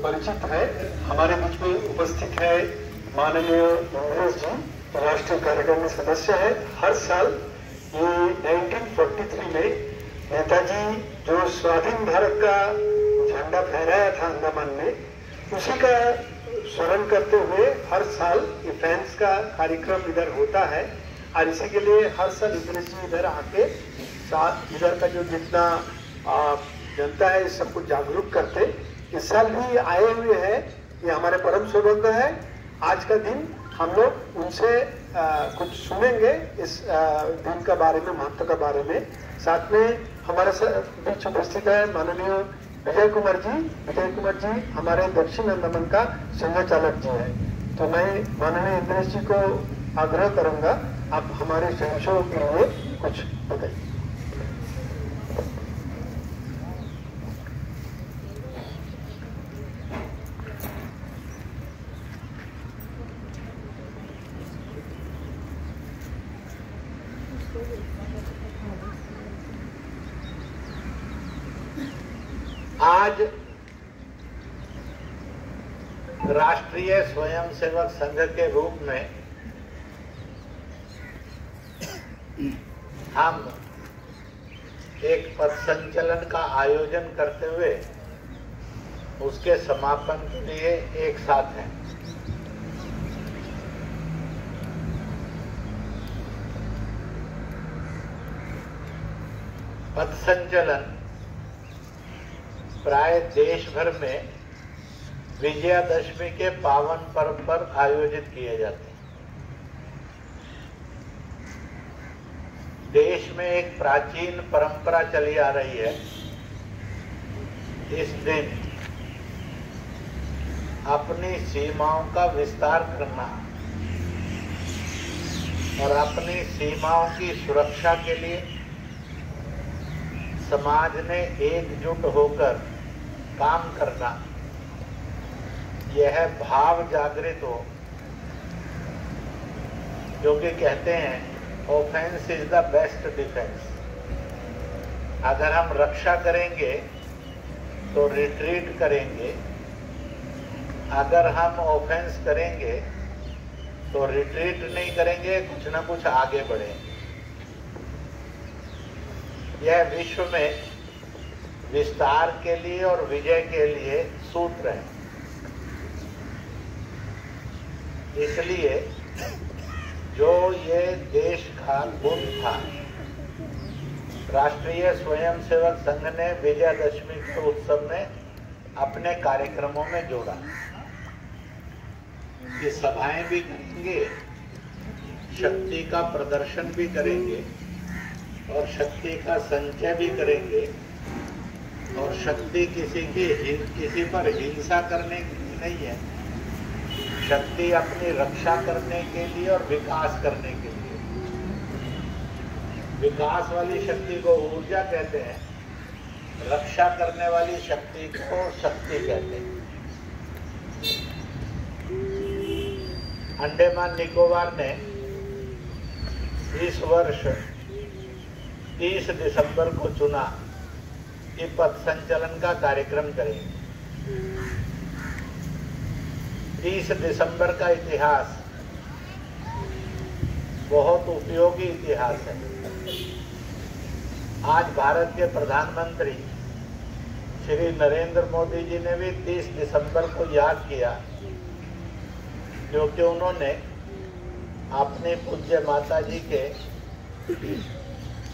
परिचित है। हमारे बीच में उपस्थित है माननीय इंद्रेश जी, राष्ट्रीय कार्यकारिणी सदस्य है। हर साल ये 1943 में नेताजी जो स्वाधीन भारत का झंडा फहराया था अंडमान में, उसी का स्मरण करते हुए हर साल ये फैंस का कार्यक्रम इधर होता है। और इसी के लिए हर साल इंद्रेश जी इधर आके इधर का जो जितना जनता है इस सबको जागरूक करते। इस साल भी आए हुए हैं, ये हमारे परम सौभाग्य है। आज का दिन हम लोग उनसे कुछ सुनेंगे इस दिन का बारे में, महत्व का बारे में। साथ में हमारे बीच उपस्थित है माननीय विजय कुमार जी। विजय कुमार जी हमारे दक्षिण अंडमान का संघ चालक जी है। तो मैं माननीय इंद्रेश जी को आग्रह करूंगा, आप हमारे स्वयंसेवकों के लिए कुछ बताइए। आज राष्ट्रीय स्वयंसेवक संघ के रूप में हम एक पथ संचलन का आयोजन करते हुए उसके समापन के लिए एक साथ हैं। पथ संचलन प्राय देश भर में विजयादशमी के पावन पर्व पर आयोजित किए जाते हैं। देश में एक प्राचीन परंपरा चली आ रही है। इस दिन अपनी सीमाओं का विस्तार करना और अपनी सीमाओं की सुरक्षा के लिए समाज ने एकजुट होकर काम करना, यह भाव जागृत हो, जो कि कहते हैं offence is the best defence. अगर हम रक्षा करेंगे तो रिट्रीट करेंगे, अगर हम ऑफेंस करेंगे तो रिट्रीट नहीं करेंगे, कुछ ना कुछ आगे बढ़ेंगे। यह विश्व में विस्तार के लिए और विजय के लिए सूत्र है। इसलिए जो ये देश का गुण था, राष्ट्रीय स्वयंसेवक संघ ने विजयादशमी के उत्सव में अपने कार्यक्रमों में जोड़ा। ये सभाएं भी करेंगे, शक्ति का प्रदर्शन भी करेंगे और शक्ति का संचय भी करेंगे। और शक्ति किसी पर हिंसा करने की नहीं है, शक्ति अपनी रक्षा करने के लिए और विकास करने के लिए। विकास वाली शक्ति को ऊर्जा कहते हैं, रक्षा करने वाली शक्ति को शक्ति कहते हैं। अंडमान निकोबार ने इस वर्ष 30 दिसंबर को चुना कि पथ संचलन का कार्यक्रम करेंगे। 30 दिसंबर का इतिहास बहुत उपयोगी इतिहास है। आज भारत के प्रधानमंत्री श्री नरेंद्र मोदी जी ने भी 30 दिसंबर को याद किया, क्योंकि उन्होंने अपनी पूज्य माता जी के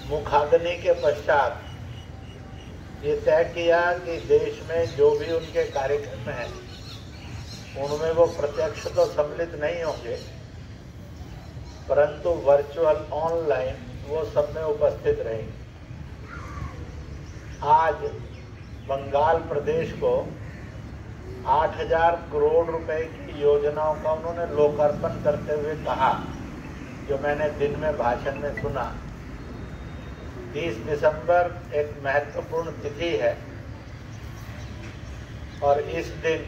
मुखाग्नि के पश्चात ये तय किया कि देश में जो भी उनके कार्यक्रम हैं उनमें वो प्रत्यक्ष तो सम्मिलित नहीं होंगे, परंतु वर्चुअल ऑनलाइन वो सब में उपस्थित रहेंगे। आज बंगाल प्रदेश को 8,000 करोड़ रुपए की योजनाओं का उन्होंने लोकार्पण करते हुए कहा, जो मैंने दिन में भाषण में सुना। 30 दिसंबर एक महत्वपूर्ण तिथि है और इस दिन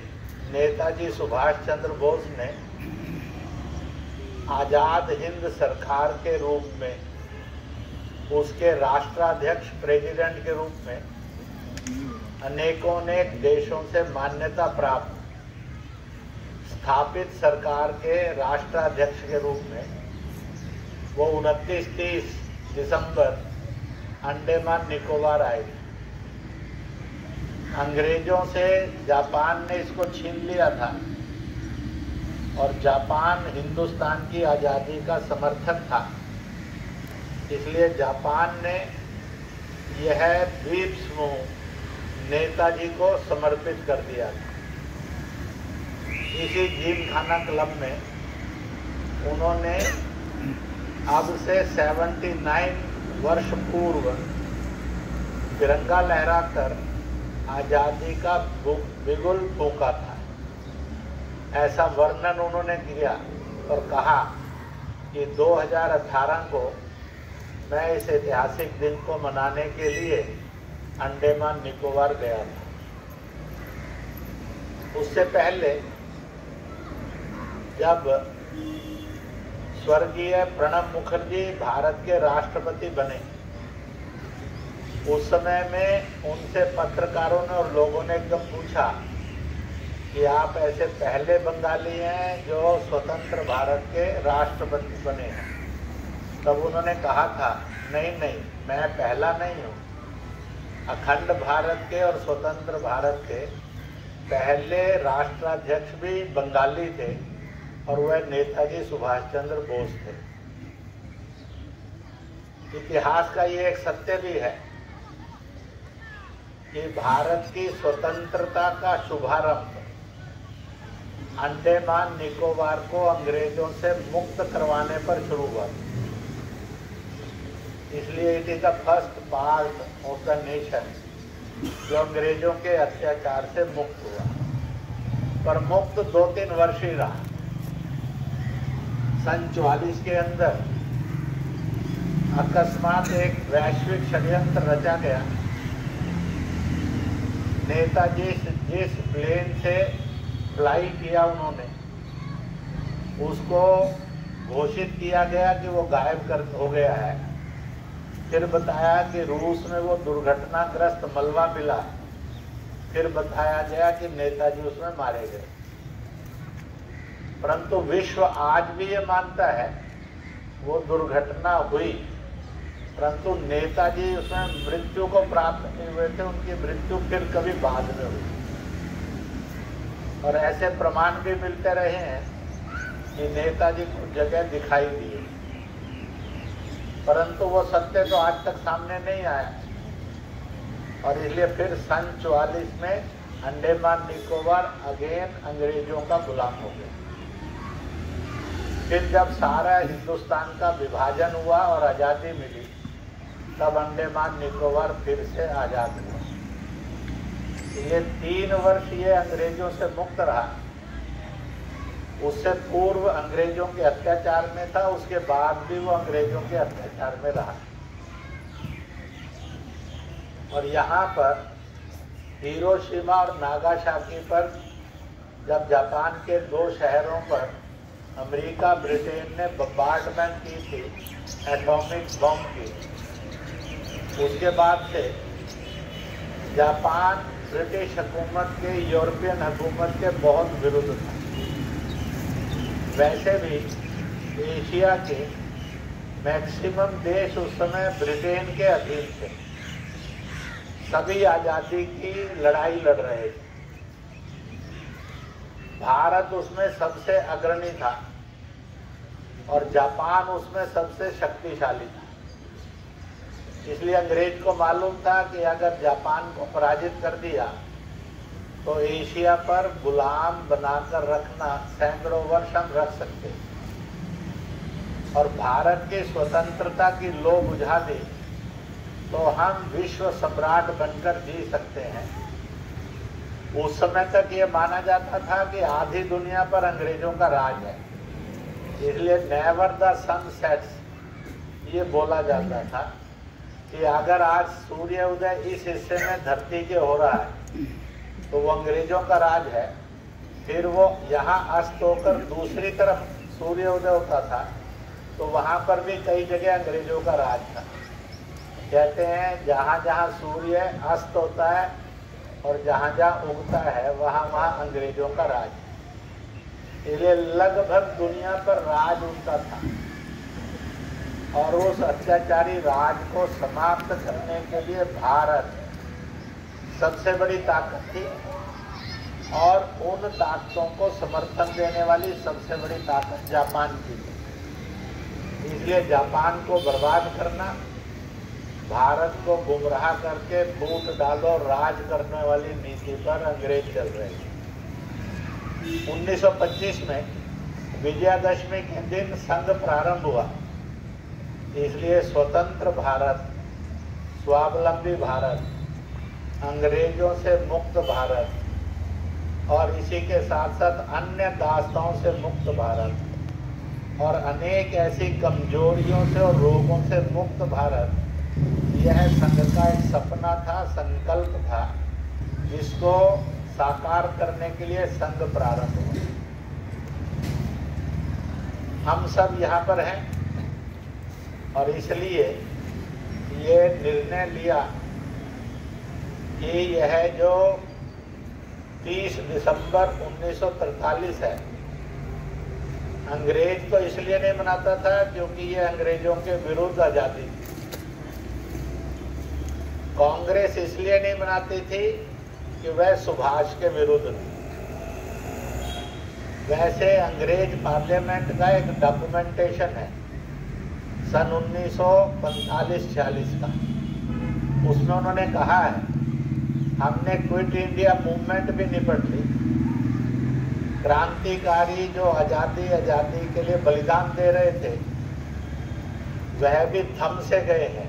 नेताजी सुभाष चंद्र बोस ने आजाद हिंद सरकार के रूप में, उसके राष्ट्राध्यक्ष प्रेसिडेंट के रूप में अनेकों देशों से मान्यता प्राप्त स्थापित सरकार के राष्ट्राध्यक्ष के रूप में वो 29-30 दिसंबर अंडमान निकोबार आए थे। अंग्रेजों से जापान ने इसको छीन लिया था और जापान हिंदुस्तान की आज़ादी का समर्थक था, इसलिए जापान ने यह द्वीप समूह नेताजी को समर्पित कर दिया था। इसी जिमखाना क्लब में उन्होंने अब से 79 वर्ष पूर्व तिरंगा लहराकर आज़ादी का बिगुल फूंका था। ऐसा वर्णन उन्होंने किया और कहा कि 2018 को मैं इस ऐतिहासिक दिन को मनाने के लिए अंडमान निकोबार गया था। उससे पहले जब स्वर्गीय प्रणब मुखर्जी भारत के राष्ट्रपति बने, उस समय में उनसे पत्रकारों ने और लोगों ने एकदम पूछा कि आप ऐसे पहले बंगाली हैं जो स्वतंत्र भारत के राष्ट्रपति बने हैं। तब उन्होंने कहा था, नहीं, मैं पहला नहीं हूँ। अखंड भारत के और स्वतंत्र भारत के पहले राष्ट्राध्यक्ष भी बंगाली थे और वह नेताजी सुभाष चंद्र बोस थे। इतिहास का ये एक सत्य भी है कि भारत की स्वतंत्रता का शुभारंभ अंडमान निकोबार को अंग्रेजों से मुक्त करवाने पर शुरू हुआ। इसलिए it is the first part of the nation जो अंग्रेजों के अत्याचार से मुक्त हुआ, पर मुक्त 2-3 वर्ष ही रहा। सन 44 के अंदर अकस्मात एक वैश्विक षड्यंत्र रचा गया। नेताजी जिस प्लेन से फ्लाई किया उन्होंने, उसको घोषित किया गया कि वो गायब हो गया है। फिर बताया कि रूस में वो दुर्घटनाग्रस्त मलबा मिला। फिर बताया गया कि नेताजी उसमें मारे गए। परंतु विश्व आज भी ये मानता है वो दुर्घटना हुई, परंतु नेताजी उसमें मृत्यु को प्राप्त नहीं हुए थे। उनकी मृत्यु फिर कभी बाद में हुई और ऐसे प्रमाण भी मिलते रहे हैं कि नेताजी को जगह दिखाई दी, परंतु वो सत्य तो आज तक सामने नहीं आया। और इसलिए फिर सन 44 में अंडमान निकोबार अगेन अंग्रेजों का गुलाम हो गया। फिर जब सारा हिंदुस्तान का विभाजन हुआ और आज़ादी मिली, तब अंडमान निकोबार फिर से आज़ाद हुआ। ये 3 वर्ष ये अंग्रेजों से मुक्त रहा। उससे पूर्व अंग्रेजों के अत्याचार में था, उसके बाद भी वो अंग्रेजों के अत्याचार में रहा। और यहाँ पर हिरोशिमा और नागासाकी पर जब जापान के 2 शहरों पर अमेरिका ब्रिटेन ने बम्बार्डमेंट की थी एटॉमिक बम की, उसके बाद से जापान ब्रिटिश हुकूमत के यूरोपियन हुकूमत के बहुत विरुद्ध था। वैसे भी एशिया के मैक्सिमम देश उस समय ब्रिटेन के अधीन थे। सभी आज़ादी की लड़ाई लड़ रहे थे। भारत उसमें सबसे अग्रणी था और जापान उसमें सबसे शक्तिशाली था। इसलिए अंग्रेज को मालूम था कि अगर जापान को पराजित कर दिया तो एशिया पर गुलाम बनाकर रखना सैकड़ों वर्ष हम रख सकते, और भारत की स्वतंत्रता की लौ बुझा दी तो हम विश्व सम्राट बनकर जी सकते हैं। उस समय तक ये माना जाता था कि आधी दुनिया पर अंग्रेजों का राज है, इसलिए नेवर द सन सेट्स ये बोला जाता था कि अगर आज सूर्य उदय इस हिस्से में धरती के हो रहा है तो वो अंग्रेजों का राज है। फिर वो यहाँ अस्त होकर दूसरी तरफ सूर्य उदय होता था तो वहाँ पर भी कई जगह अंग्रेजों का राज था। कहते हैं जहाँ जहाँ सूर्य अस्त होता है और जहाँ जहाँ उगता है वहाँ वहाँ अंग्रेजों का राज है। इसलिए लगभग दुनिया पर राज उनका था और उस अत्याचारी राज को समाप्त करने के लिए भारत सबसे बड़ी ताकत थी और उन ताकतों को समर्थन देने वाली सबसे बड़ी ताकत जापान की थी। इसलिए जापान को बर्बाद करना, भारत को गुमराह करके फूट डालो राज करने वाली नीति पर अंग्रेज चल रहे थे। 1925 में विजयादशमी के दिन संघ प्रारंभ हुआ, इसलिए स्वतंत्र भारत, स्वावलंबी भारत, अंग्रेजों से मुक्त भारत और इसी के साथ साथ अन्य दासताओं से मुक्त भारत और अनेक ऐसी कमजोरियों से और रोगों से मुक्त भारत, यह संघ का एक सपना था, संकल्प था, जिसको साकार करने के लिए संघ प्रारंभ हुआ। हम सब यहाँ पर हैं और इसलिए ये निर्णय लिया कि यह जो 30 दिसंबर 1943 है, अंग्रेज तो इसलिए नहीं मनाता था क्योंकि ये अंग्रेजों के विरुद्ध आजादी थी। कांग्रेस इसलिए नहीं मनाती थी कि वह सुभाष के विरुद्ध थी। वैसे अंग्रेज पार्लियामेंट का एक डॉक्यूमेंटेशन है सन 1945-46 का, उसमें उन्होंने कहा है हमने क्विट इंडिया मूवमेंट भी निपट ली, क्रांतिकारी जो आजादी के लिए बलिदान दे रहे थे वह भी थम से गए हैं,